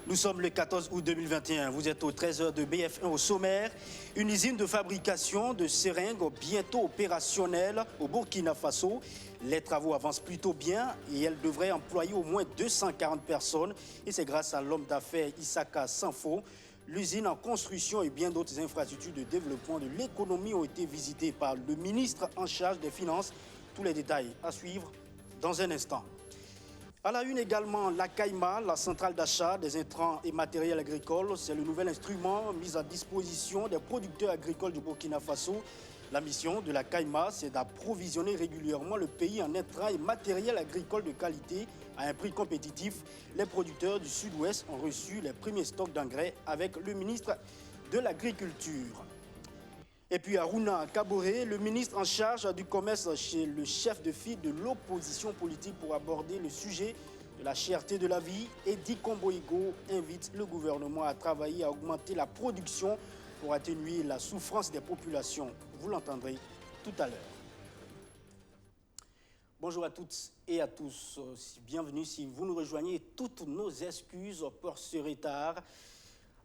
Nous sommes le 14 août 2021. Vous êtes au 13h de BF1 au sommaire. Une usine de fabrication de seringues bientôt opérationnelle au Burkina Faso. Les travaux avancent plutôt bien et elle devrait employer au moins 240 personnes. Et c'est grâce à l'homme d'affaires Isaka Sanfo. L'usine en construction et bien d'autres infrastructures de développement de l'économie ont été visitées par le ministre en charge des Finances. Tous les détails à suivre dans un instant. À la une également, la CAIMA, la centrale d'achat des intrants et matériels agricoles. C'est le nouvel instrument mis à disposition des producteurs agricoles du Burkina Faso. La mission de la CAIMA, c'est d'approvisionner régulièrement le pays en intrants et matériels agricoles de qualité à un prix compétitif. Les producteurs du Sud-Ouest ont reçu les premiers stocks d'engrais avec le ministre de l'Agriculture. Et puis Aruna Kaboré, le ministre en charge du commerce chez le chef de file de l'opposition politique pour aborder le sujet de la cherté de la vie. Edi Komboigo invite le gouvernement à travailler à augmenter la production pour atténuer la souffrance des populations. Vous l'entendrez tout à l'heure. Bonjour à toutes et à tous. Bienvenue si vous nous rejoignez. Toutes nos excuses pour ce retard.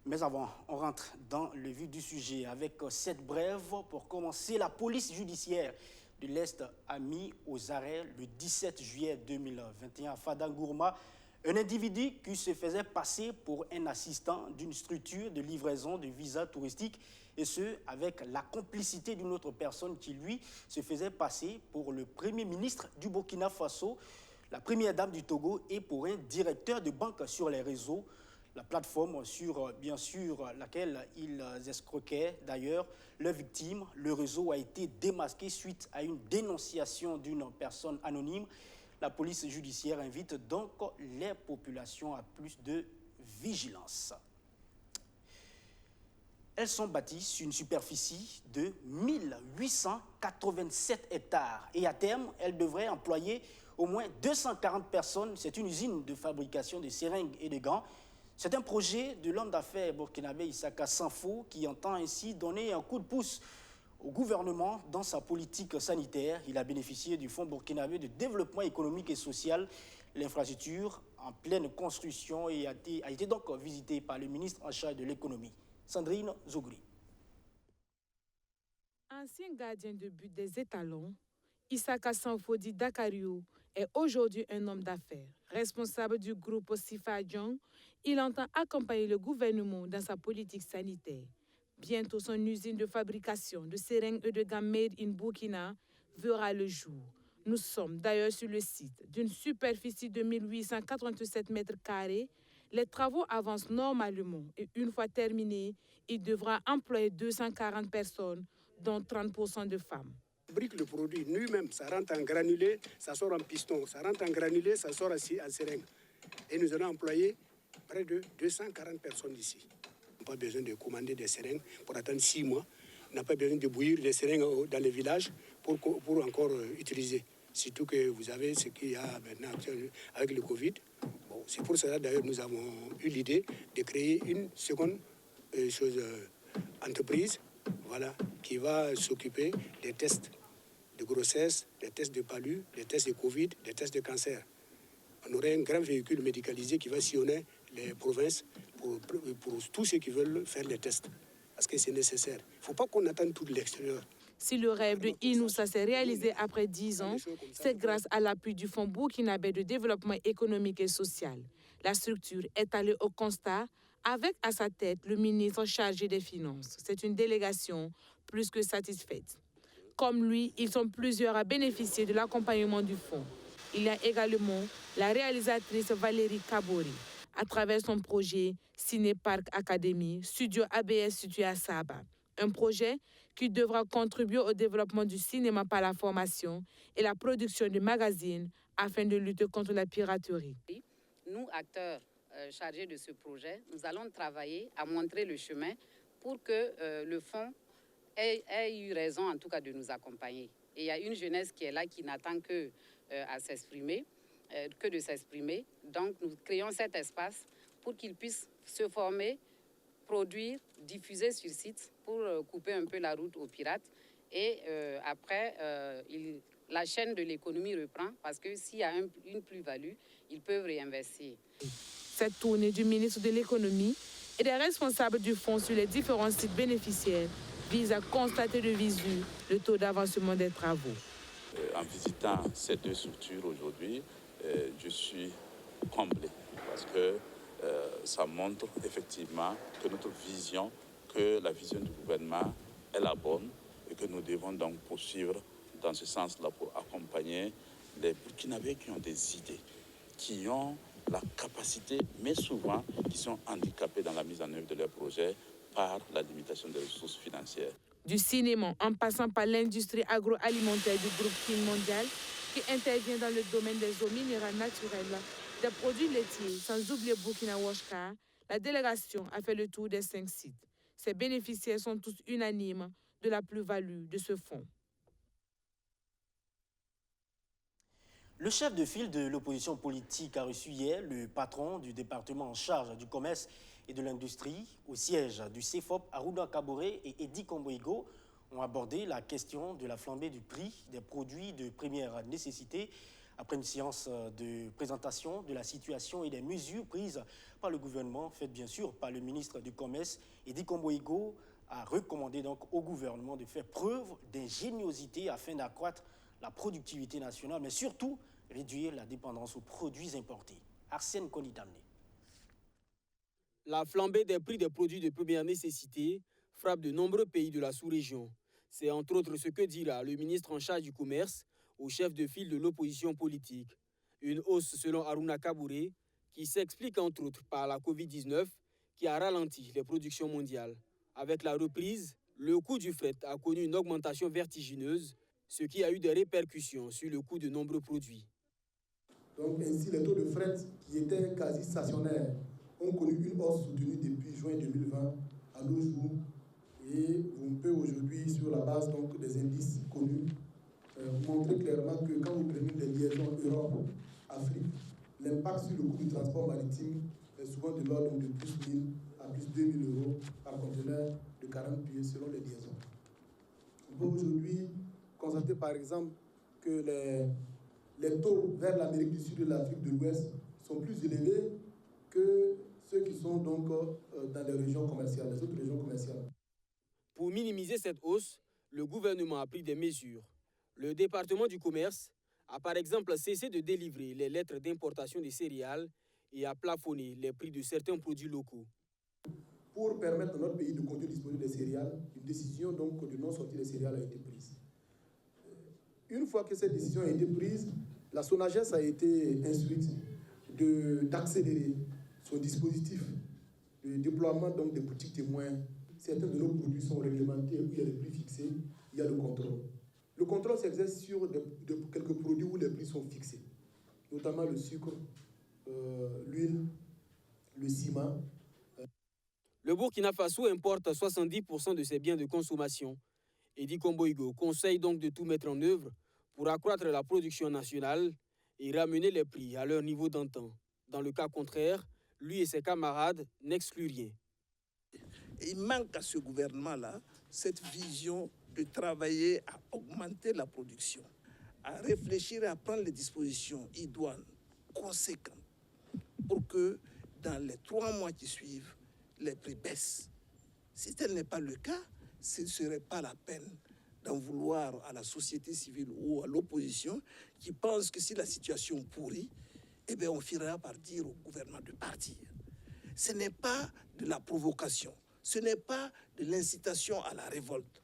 Mais avant, on rentre dans le vif du sujet avec cette brève. Pour commencer, la police judiciaire de l'Est a mis aux arrêts le 17 juillet 2021 à Fadangourma un individu qui se faisait passer pour un assistant d'une structure de livraison de visas touristiques et ce, avec la complicité d'une autre personne qui, lui, se faisait passer pour le Premier ministre du Burkina Faso, la Première Dame du Togo et pour un directeur de banque sur les réseaux. La plateforme sur, bien sûr, laquelle ils escroquaient d'ailleurs leurs victimes. Le réseau a été démasqué suite à une dénonciation d'une personne anonyme. La police judiciaire invite donc les populations à plus de vigilance. Elles sont bâties sur une superficie de 1887 hectares et à terme, elles devraient employer au moins 240 personnes. C'est une usine de fabrication de seringues et de gants. C'est un projet de l'homme d'affaires burkinabé Isaka Sanfo qui entend ainsi donner un coup de pouce au gouvernement dans sa politique sanitaire. Il a bénéficié du Fonds burkinabé de développement économique et social. L'infrastructure en pleine construction et a été donc visitée par le ministre en charge de l'économie, Sandrine Zougouri. Ancien gardien de but des étalons, Isaka Sanfo dit Dakario est aujourd'hui un homme d'affaires. Responsable du groupe Sifadjong, il entend accompagner le gouvernement dans sa politique sanitaire. Bientôt, son usine de fabrication de seringues et de gants made in Burkina verra le jour. Nous sommes d'ailleurs sur le site d'une superficie de 1887 mètres carrés. Les travaux avancent normalement et une fois terminés, il devra employer 240 personnes, dont 30% de femmes. Brique le produit lui-même, ça rentre en granulé, ça sort en piston, ça rentre en granulé, ça sort en seringue. Et nous allons employer près de 240 personnes ici. On n'a pas besoin de commander des seringues pour attendre 6 mois. On n'a pas besoin de bouillir les seringues dans les villages pour encore utiliser. Surtout que vous avez ce qu'il y a maintenant avec le Covid. Bon, c'est pour cela d'ailleurs nous avons eu l'idée de créer une seconde entreprise, voilà, qui va s'occuper des tests de grossesse, des tests de palu, des tests de Covid, des tests de cancer. On aurait un grand véhicule médicalisé qui va sillonner les provinces pour tous ceux qui veulent faire les tests. Parce que c'est nécessaire. Il ne faut pas qu'on attende tout de l'extérieur. Si le rêve de Inoussa s'est réalisé après 10 ans, c'est grâce à l'appui du Fonds burkinabé de développement économique et social. La structure est allée au constat avec à sa tête le ministre chargé des Finances. C'est une délégation plus que satisfaite. Comme lui, ils sont plusieurs à bénéficier de l'accompagnement du fonds. Il y a également la réalisatrice Valérie Kabori, à travers son projet Cinépark Academy, studio ABS situé à Saba. Un projet qui devra contribuer au développement du cinéma par la formation et la production de magazines afin de lutter contre la piraterie. Nous, acteurs chargés de ce projet, nous allons travailler à montrer le chemin pour que le fonds ait eu raison, en tout cas, de nous accompagner. Et il y a une jeunesse qui est là, qui n'attend que de s'exprimer. Donc, nous créons cet espace pour qu'ils puissent se former produire, diffuser sur site pour couper un peu la route aux pirates. Et après, la chaîne de l'économie reprend parce que s'il y a une plus-value, ils peuvent réinvestir. Cette tournée du ministre de l'économie et des responsables du fonds sur les différents sites bénéficiaires vise à constater de visu le taux d'avancement des travaux. En visitant ces deux structures aujourd'hui, je suis comblé parce que ça montre effectivement que notre vision, que la vision du gouvernement est la bonne et que nous devons donc poursuivre dans ce sens-là pour accompagner les Burkinabés qui ont des idées, qui ont la capacité, mais souvent qui sont handicapés dans la mise en œuvre de leurs projets par la limitation des ressources financières. Du cinéma en passant par l'industrie agroalimentaire du groupe King Mondial qui intervient dans le domaine des eaux minérales naturelles, des produits laitiers, sans oublier Burkina Washka, la délégation a fait le tour des 5 sites. Ces bénéficiaires sont tous unanimes de la plus-value de ce fonds. Le chef de file de l'opposition politique a reçu hier le patron du département en charge du commerce et de l'industrie au siège du CEFOP, Aruna Kaboré et Edi Komboigo ont abordé la question de la flambée du prix des produits de première nécessité après une séance de présentation de la situation et des mesures prises par le gouvernement, faites bien sûr par le ministre du Commerce. Edi Komboigo a recommandé donc au gouvernement de faire preuve d'ingéniosité afin d'accroître la productivité nationale, mais surtout réduire la dépendance aux produits importés. Arsène Konidamné. La flambée des prix des produits de première nécessité frappe de nombreux pays de la sous-région. C'est entre autres ce que dira le ministre en charge du commerce au chef de file de l'opposition politique. Une hausse selon Aruna Kaboré qui s'explique entre autres par la Covid-19 qui a ralenti les productions mondiales. Avec la reprise, le coût du fret a connu une augmentation vertigineuse, ce qui a eu des répercussions sur le coût de nombreux produits. Donc ainsi, les taux de fret qui étaient quasi stationnaires ont connu une hausse soutenue depuis juin 2020 à nos jours. Et on peut aujourd'hui, sur la base donc, des indices connus, montrer clairement que quand vous prenez des liaisons Europe-Afrique, l'impact sur le coût du transport maritime est souvent de l'ordre de plus 1 000 à plus 2 000 euros par conteneur de 40 pieds selon les liaisons. On peut aujourd'hui constater par exemple que les taux vers l'Amérique du Sud et l'Afrique de l'Ouest sont plus élevés que ceux qui sont donc dans les régions commerciales, les autres régions commerciales. Pour minimiser cette hausse, le gouvernement a pris des mesures. Le département du commerce a par exemple cessé de délivrer les lettres d'importation des céréales et a plafonné les prix de certains produits locaux. Pour permettre à notre pays de continuer à disposer des céréales, une décision donc de non-sortie des céréales a été prise. Une fois que cette décision a été prise, la SONAGES a été instruite d'accélérer son dispositif de déploiement donc, des boutiques témoins. Certains de nos produits sont réglementés, où il y a des prix fixés, il y a le contrôle. Le contrôle s'exerce sur quelques produits où les prix sont fixés, notamment le sucre, l'huile, le ciment. Le Burkina Faso importe 70% de ses biens de consommation. Edi Komboigo conseille donc de tout mettre en œuvre pour accroître la production nationale et ramener les prix à leur niveau d'antan. Dans le cas contraire, lui et ses camarades n'excluent rien. Il manque à ce gouvernement-là cette vision de travailler à augmenter la production, à réfléchir et à prendre les dispositions idoines, conséquentes, pour que dans les 3 mois qui suivent, les prix baissent. Si tel n'est pas le cas, ce ne serait pas la peine d'en vouloir à la société civile ou à l'opposition qui pense que si la situation pourrit, eh bien on finira par dire au gouvernement de partir. Ce n'est pas de la provocation, ce n'est pas de l'incitation à la révolte.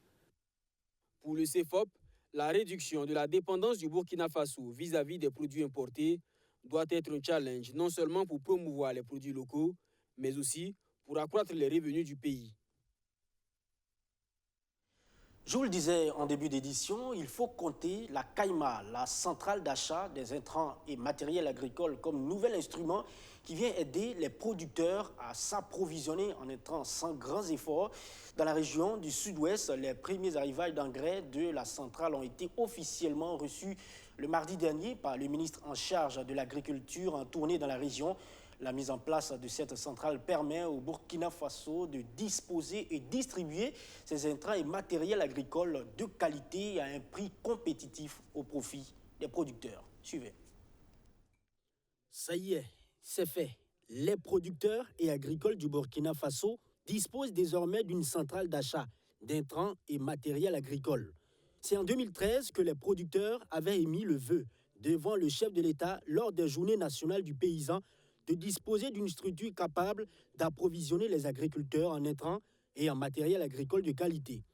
Pour le CEFOP, la réduction de la dépendance du Burkina Faso vis-à-vis des produits importés doit être un challenge non seulement pour promouvoir les produits locaux, mais aussi pour accroître les revenus du pays. Je vous le disais en début d'édition, il faut compter la CAIMA, la centrale d'achat des intrants et matériels agricoles, comme nouvel instrument qui vient aider les producteurs à s'approvisionner en intrants sans grands efforts. Dans la région du sud-ouest, les premiers arrivages d'engrais de la centrale ont été officiellement reçus le mardi dernier par le ministre en charge de l'agriculture en tournée dans la région. La mise en place de cette centrale permet au Burkina Faso de disposer et distribuer ses intrants et matériels agricoles de qualité à un prix compétitif au profit des producteurs. Suivez. Ça y est, c'est fait. Les producteurs et agricoles du Burkina Faso disposent désormais d'une centrale d'achat d'intrants et matériel agricole. C'est en 2013 que les producteurs avaient émis le vœu devant le chef de l'État lors des journées nationales du paysan de disposer d'une structure capable d'approvisionner les agriculteurs en intrants et en matériel agricole de qualité.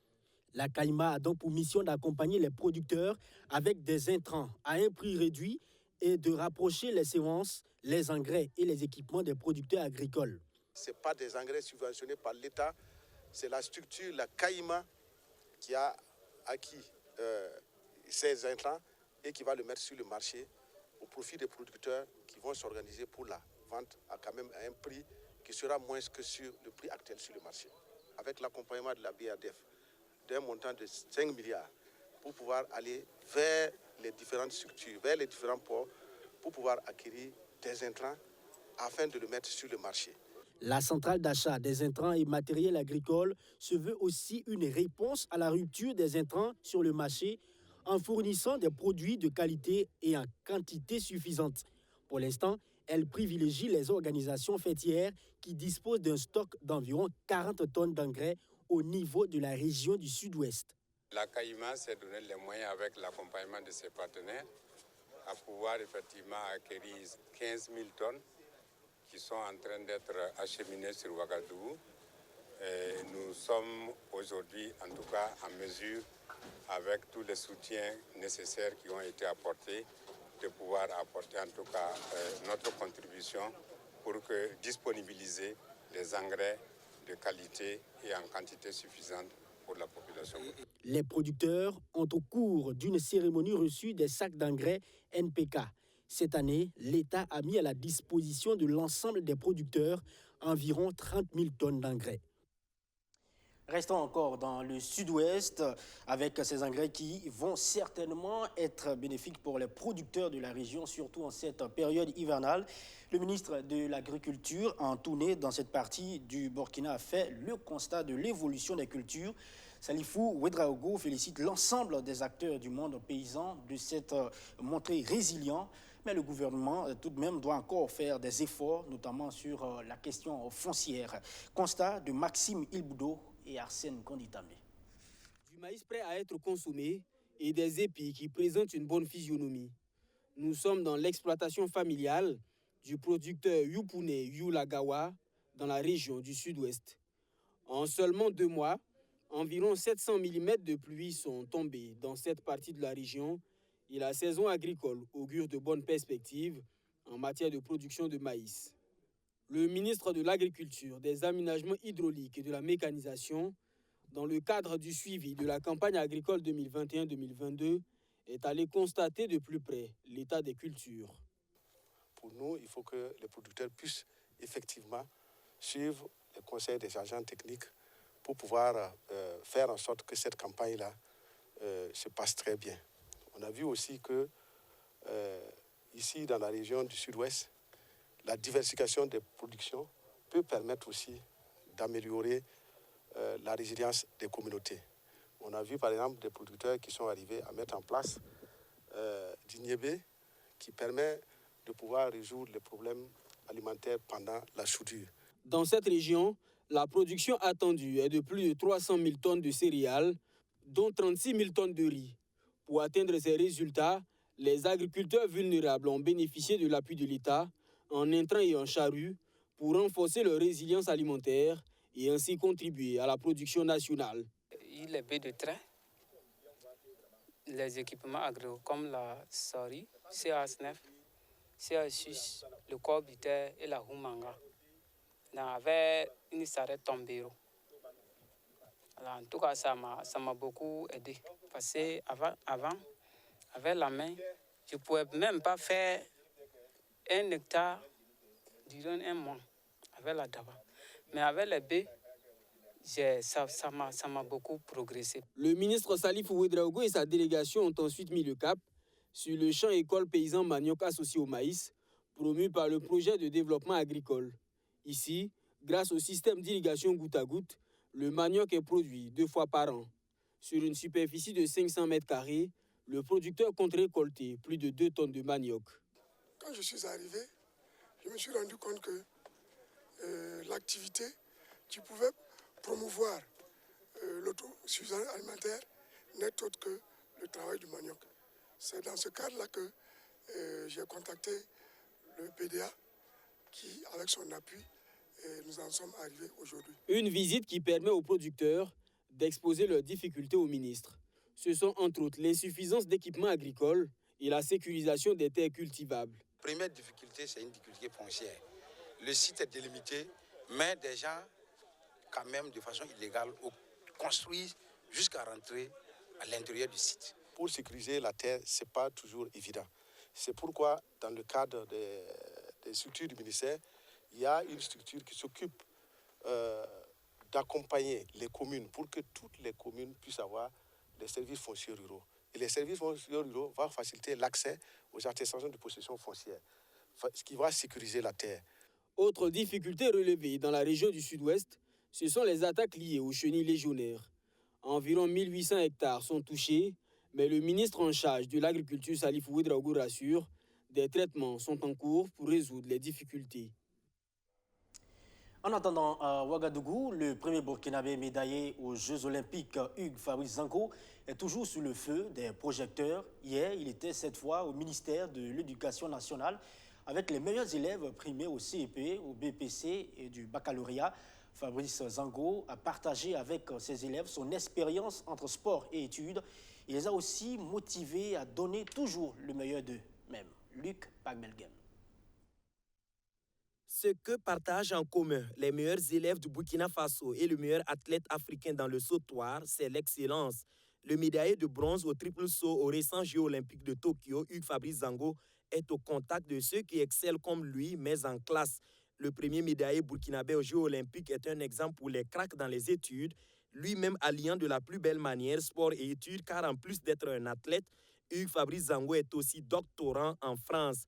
La CAIMA a donc pour mission d'accompagner les producteurs avec des intrants à un prix réduit et de rapprocher les semences, les engrais et les équipements des producteurs agricoles. Ce n'est pas des engrais subventionnés par l'État, c'est la structure, la CAIMA, qui a acquis ces intrants et qui va le mettre sur le marché au profit des producteurs qui vont s'organiser pour la vente à quand même un prix qui sera moins que sur le prix actuel sur le marché. Avec l'accompagnement de la BADF d'un montant de 5 milliards pour pouvoir aller vers les différentes structures, vers les différents ports pour pouvoir acquérir des intrants afin de le mettre sur le marché. La centrale d'achat des intrants et matériel agricole se veut aussi une réponse à la rupture des intrants sur le marché en fournissant des produits de qualité et en quantité suffisante. Pour l'instant, elle privilégie les organisations faîtières qui disposent d'un stock d'environ 40 tonnes d'engrais au niveau de la région du Sud-Ouest. La CAIMA s'est donné les moyens avec l'accompagnement de ses partenaires à pouvoir effectivement acquérir 15 000 tonnes qui sont en train d'être acheminées sur Ouagadougou. Et nous sommes aujourd'hui en tout cas en mesure, avec tous les soutiens nécessaires qui ont été apportés, de pouvoir apporter en tout cas notre contribution pour disponibiliser les engrais de qualité et en quantité suffisante pour la population. Les producteurs ont au cours d'une cérémonie reçu des sacs d'engrais NPK. Cette année, l'État a mis à la disposition de l'ensemble des producteurs environ 30 000 tonnes d'engrais. Restons encore dans le Sud-Ouest avec ces engrais qui vont certainement être bénéfiques pour les producteurs de la région, surtout en cette période hivernale. Le ministre de l'Agriculture, en tournée dans cette partie du Burkina, a fait le constat de l'évolution des cultures. Salifou Ouedraogo félicite l'ensemble des acteurs du monde paysan de s'être montrés résilients. Mais le gouvernement, tout de même, doit encore faire des efforts, notamment sur la question foncière. Constat de Maxime Ilboudo et Arsène Konditame. Du maïs prêt à être consommé et des épis qui présentent une bonne physionomie. Nous sommes dans l'exploitation familiale du producteur Yupune Yulagawa dans la région du Sud-Ouest. En seulement 2 mois, environ 700 mm de pluie sont tombés dans cette partie de la région et la saison agricole augure de bonnes perspectives en matière de production de maïs. Le ministre de l'Agriculture, des Aménagements hydrauliques et de la mécanisation, dans le cadre du suivi de la campagne agricole 2021-2022, est allé constater de plus près l'état des cultures. Pour nous, il faut que les producteurs puissent effectivement suivre les conseils des agents techniques pour pouvoir faire en sorte que cette campagne-là se passe très bien. On a vu aussi que ici, dans la région du Sud-Ouest, la diversification des productions peut permettre aussi d'améliorer la résilience des communautés. On a vu par exemple des producteurs qui sont arrivés à mettre en place du niébé qui permet de pouvoir résoudre les problèmes alimentaires pendant la soudure. Dans cette région, la production attendue est de plus de 300 000 tonnes de céréales, dont 36 000 tonnes de riz. Pour atteindre ces résultats, les agriculteurs vulnérables ont bénéficié de l'appui de l'État en intrants et en charrues pour renforcer leur résilience alimentaire et ainsi contribuer à la production nationale. Les baies de train, les équipements agricoles comme la sari, CA9, CA6, le corbiter et la humanga. Avec une sarrette tombéro. En tout cas, ça m'a beaucoup aidé. Parce qu'avant, avec la main, je ne pouvais même pas faire 1 hectare durant 1 mois avec la daba. Mais avec les baies, ça m'a beaucoup progressé. Le ministre Salifou Ouedraogo et sa délégation ont ensuite mis le cap sur le champ école paysan manioc associé au maïs promu par le projet de développement agricole. Ici, grâce au système d'irrigation goutte à goutte, le manioc est produit 2 fois par an. Sur une superficie de 500 mètres carrés, le producteur compte récolter plus de 2 tonnes de manioc. Quand je suis arrivé, je me suis rendu compte que l'activité qui pouvait promouvoir l'autosuffisance alimentaire n'est autre que le travail du manioc. C'est dans ce cadre-là que j'ai contacté le PDA qui, avec son appui, nous en sommes arrivés aujourd'hui. Une visite qui permet aux producteurs d'exposer leurs difficultés au ministre. Ce sont entre autres l'insuffisance d'équipements agricoles et la sécurisation des terres cultivables. La première difficulté, c'est une difficulté foncière. Le site est délimité, mais des gens, quand même, de façon illégale, construisent jusqu'à rentrer à l'intérieur du site. Pour sécuriser la terre, ce n'est pas toujours évident. C'est pourquoi, dans le cadre des structures du ministère, il y a une structure qui s'occupe d'accompagner les communes pour que toutes les communes puissent avoir des services fonciers ruraux. Et les services fonciers ruraux vont faciliter l'accès aux attestations de possession foncière, ce qui va sécuriser la terre. Autre difficulté relevée dans la région du Sud-Ouest, ce sont les attaques liées aux chenilles légionnaires. Environ 1800 hectares sont touchés, mais le ministre en charge de l'agriculture, Salif Ouedraogo, rassure, des traitements sont en cours pour résoudre les difficultés. En attendant, à Ouagadougou, le premier Burkinabé médaillé aux Jeux Olympiques, Hugues Fabrice Zango, est toujours sous le feu des projecteurs. Hier, il était cette fois au ministère de l'Éducation nationale avec les meilleurs élèves primés au CEP, au BPC et du baccalauréat. Fabrice Zango a partagé avec ses élèves son expérience entre sport et études. Il les a aussi motivés à donner toujours le meilleur d'eux-mêmes. Luc Pagmelgem. Ce que partagent en commun les meilleurs élèves du Burkina Faso et le meilleur athlète africain dans le sautoir, c'est l'excellence. Le médaillé de bronze au triple saut aux récents Jeux olympiques de Tokyo, Hugues Fabrice Zango, est au contact de ceux qui excellent comme lui, mais en classe. Le premier médaillé burkinabé aux Jeux olympiques est un exemple pour les cracks dans les études, lui-même alliant de la plus belle manière sport et études, car en plus d'être un athlète, Hugues Fabrice Zango est aussi doctorant en France.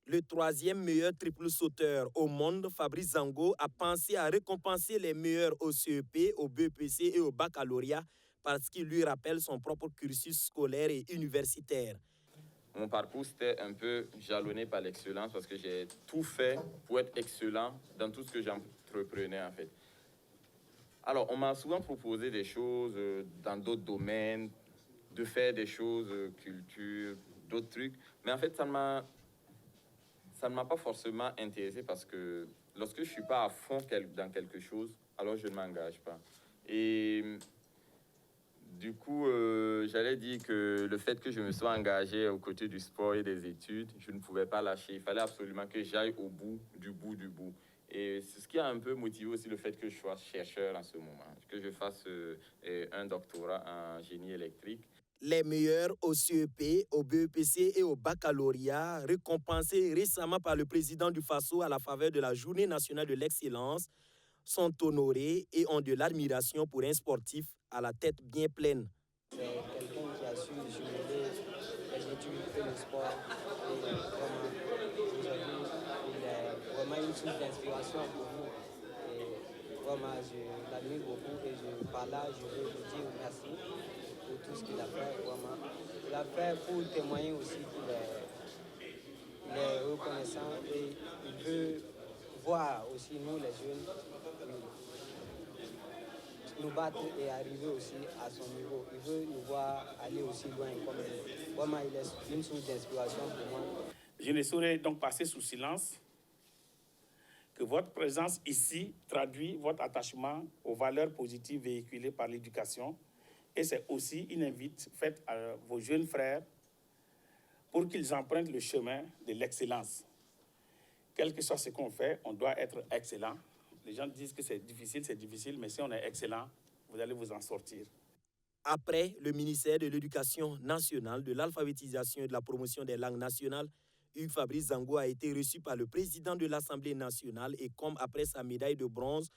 Le troisième meilleur triple sauteur au monde, Fabrice Zango, a pensé à récompenser les meilleurs au CEP, au BEPC et au baccalauréat parce qu'il lui rappelle son propre cursus scolaire et universitaire. Mon parcours, c'était un peu jalonné par l'excellence parce que j'ai tout fait pour être excellent dans tout ce que j'entreprenais en fait. Alors, on m'a souvent proposé des choses dans d'autres domaines, de faire des choses, culture, d'autres trucs, mais en fait, ça ne m'a pas forcément intéressé parce que lorsque je ne suis pas à fond dans quelque chose, alors je ne m'engage pas. Et du coup, j'allais dire que le fait que je me sois engagé aux côtés du sport et des études, je ne pouvais pas lâcher. Il fallait absolument que j'aille au bout du bout du bout. Et c'est ce qui a un peu motivé aussi le fait que je sois chercheur en ce moment, que je fasse un doctorat en génie électrique. Les meilleurs au CEP, au BEPC et au baccalauréat, récompensés récemment par le président du Faso à la faveur de la Journée nationale de l'excellence, sont honorés et ont de l'admiration pour un sportif à la tête bien pleine. C'est quelqu'un qui a su jumeler les études et le sport. Et vraiment, aujourd'hui, il est vraiment une source d'inspiration pour nous. Et vraiment, je l'admire beaucoup et par là, je veux lui dire merci pour tout ce qu'il a fait. Vraiment. Il a fait pour témoigner aussi qu'il est reconnaissant et il veut voir aussi nous, les jeunes, nous battre et arriver aussi à son niveau. Il veut nous voir aller aussi loin comme lui. Vraiment, il est une source d'inspiration pour moi. Je ne saurais donc passer sous silence que votre présence ici traduit votre attachement aux valeurs positives véhiculées par l'éducation. Et c'est aussi une invite faite à vos jeunes frères pour qu'ils empruntent le chemin de l'excellence. Quel que soit ce qu'on fait, on doit être excellent. Les gens disent que c'est difficile, mais si on est excellent, vous allez vous en sortir. Après le ministère de l'Éducation nationale, de l'alphabétisation et de la promotion des langues nationales, Hugues Fabrice Zango a été reçu par le président de l'Assemblée nationale et comme après sa médaille de bronze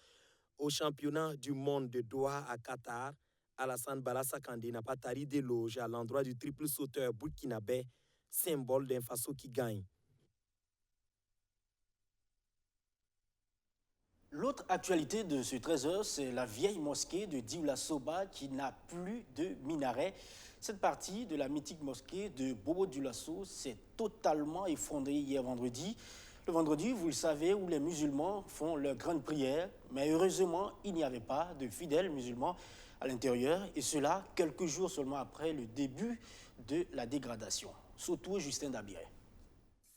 au championnat du monde de Doha à Qatar, Alassane Barassa Kandé n'a pas tari d'éloges à l'endroit du triple sauteur burkinabé, symbole d'un Faso qui gagne. L'autre actualité de ce 13h, c'est la vieille mosquée de Dioula Soba qui n'a plus de minaret. Cette partie de la mythique mosquée de Bobo Dioulasso s'est totalement effondrée hier vendredi. Le vendredi, vous le savez, où les musulmans font leur grande prière, mais heureusement, il n'y avait pas de fidèles musulmans à l'intérieur, et cela quelques jours seulement après le début de la dégradation. Surtout Justin Dabiré.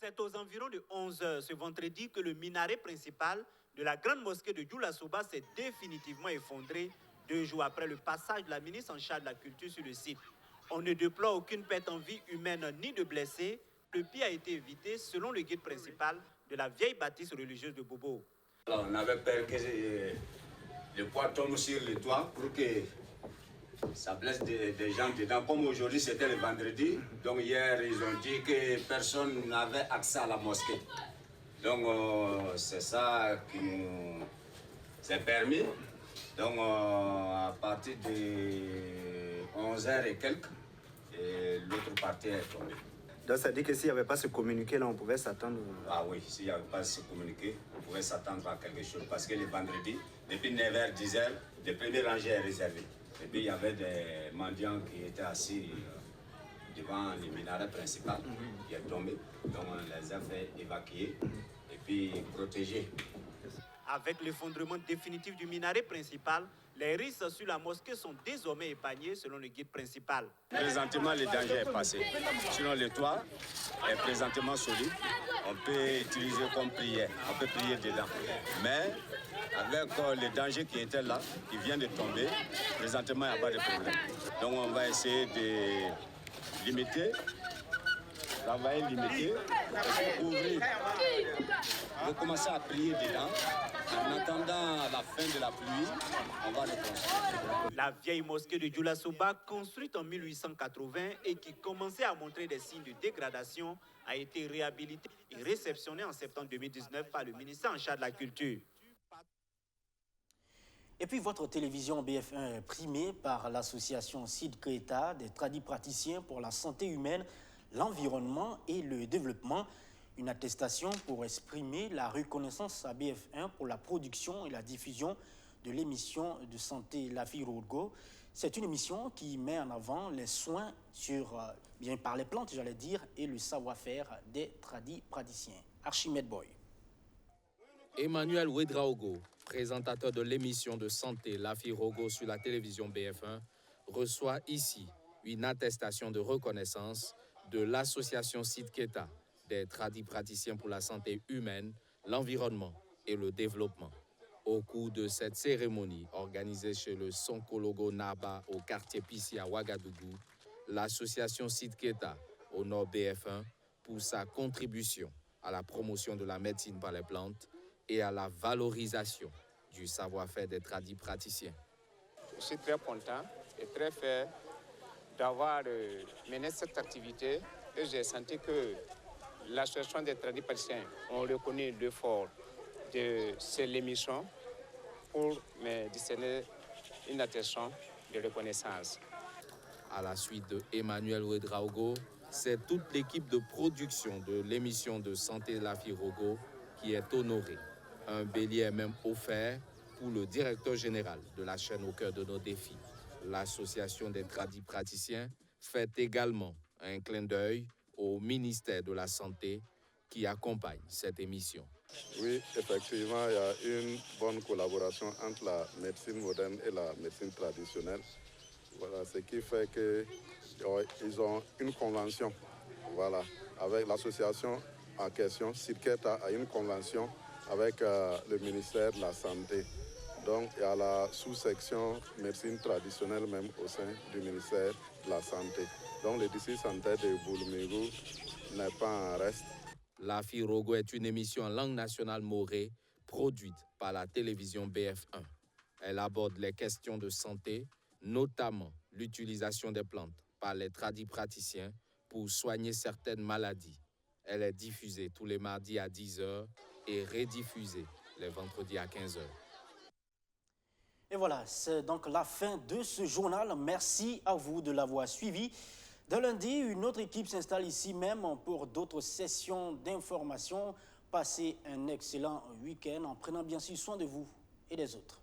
C'est aux environs de 11h ce vendredi que le minaret principal de la grande mosquée de Dioula Soba s'est définitivement effondré 2 jours après le passage de la ministre en charge de la culture sur le site. On ne déplore aucune perte en vie humaine ni de blessés. Le pire a été évité selon le guide principal de la vieille bâtisse religieuse de Bobo. Alors, on avait peur que le poids tombe sur le toit pour que ça blesse des gens dedans. Comme aujourd'hui c'était le vendredi, donc hier ils ont dit que personne n'avait accès à la mosquée. Donc c'est ça qui nous s'est permis. Donc à partir de 11h et quelques, l'autre partie est tombée. Donc ça dit que s'il n'y avait pas ce communiqué là, on pouvait s'attendre... Ah oui, s'il n'y avait pas ce communiqué, on pouvait s'attendre à quelque chose. Parce que le vendredi, depuis 9h, 10h, le premier rangé est réservé. Et puis il y avait des mendiants qui étaient assis devant le minaret principal qui est tombé. Donc on les a fait évacuer et puis protéger. Avec l'effondrement définitif du minaret principal, les risques sur la mosquée sont désormais épargnés selon le guide principal. Présentement, le danger est passé. Sinon, le toit est présentement solide. On peut utiliser comme prière. On peut prier dedans. Mais avec le danger qui était là, qui vient de tomber, présentement, il n'y a pas de problème. Donc, on va essayer de limiter, travailler limité, ouvrir, recommencer à prier dedans. En attendant la fin de la pluie, on va reconstruire. La vieille mosquée de Dioula Soba, construite en 1880 et qui commençait à montrer des signes de dégradation, a été réhabilitée et réceptionnée en septembre 2019 par le ministère en charge de la culture. Et puis votre télévision BF1 est primée par l'association Sid Kreta, des tradipraticiens pour la santé humaine, l'environnement et le développement. Une attestation pour exprimer la reconnaissance à BF1 pour la production et la diffusion de l'émission de santé La Fille Rogo. C'est une émission qui met en avant les soins bien par les plantes, j'allais dire, et le savoir-faire des tradipraticiens. Archimède Boy. Emmanuel Ouedraogo, présentateur de l'émission de santé La Fille Rogo sur la télévision BF1, reçoit ici une attestation de reconnaissance de l'association Sidketa, des tradipraticiens pour la santé humaine, l'environnement et le développement. Au cours de cette cérémonie organisée chez le Sonkologo Naba au quartier Pissi à Ouagadougou, l'association Sidketa honore BF1 pour sa contribution à la promotion de la médecine par les plantes et à la valorisation du savoir-faire des tradipraticiens. Je suis très content et très fier d'avoir mené cette activité et j'ai senti que l'association des tradipraticiens ont reconnu l'effort de cette émission pour me discerner une attestation de reconnaissance. À la suite de Emmanuel Ouedraogo, c'est toute l'équipe de production de l'émission de santé La Fille Rogo qui est honorée. Un bélier est même offert pour le directeur général de la chaîne Au cœur de nos défis. L'association des tradipraticiens fait également un clin d'œil au ministère de la Santé qui accompagne cette émission. Oui, effectivement, il y a une bonne collaboration entre la médecine moderne et la médecine traditionnelle. Voilà, ce qui fait qu'ils ont une convention, voilà, avec l'association en question. Sidketa a une convention avec le ministère de la Santé. Donc, il y a la sous-section médecine traditionnelle même au sein du ministère de la Santé. Donc, le district sanitaire de Boulmérou n'est pas en reste. La Fille Rogo est une émission en langue nationale morée produite par la télévision BF1. Elle aborde les questions de santé, notamment l'utilisation des plantes par les tradipraticiens pour soigner certaines maladies. Elle est diffusée tous les mardis à 10h et rediffusée les vendredis à 15h. Et voilà, c'est donc la fin de ce journal. Merci à vous de l'avoir suivi. Dès lundi, une autre équipe s'installe ici même pour d'autres sessions d'information. Passez un excellent week-end en prenant bien sûr soin de vous et des autres.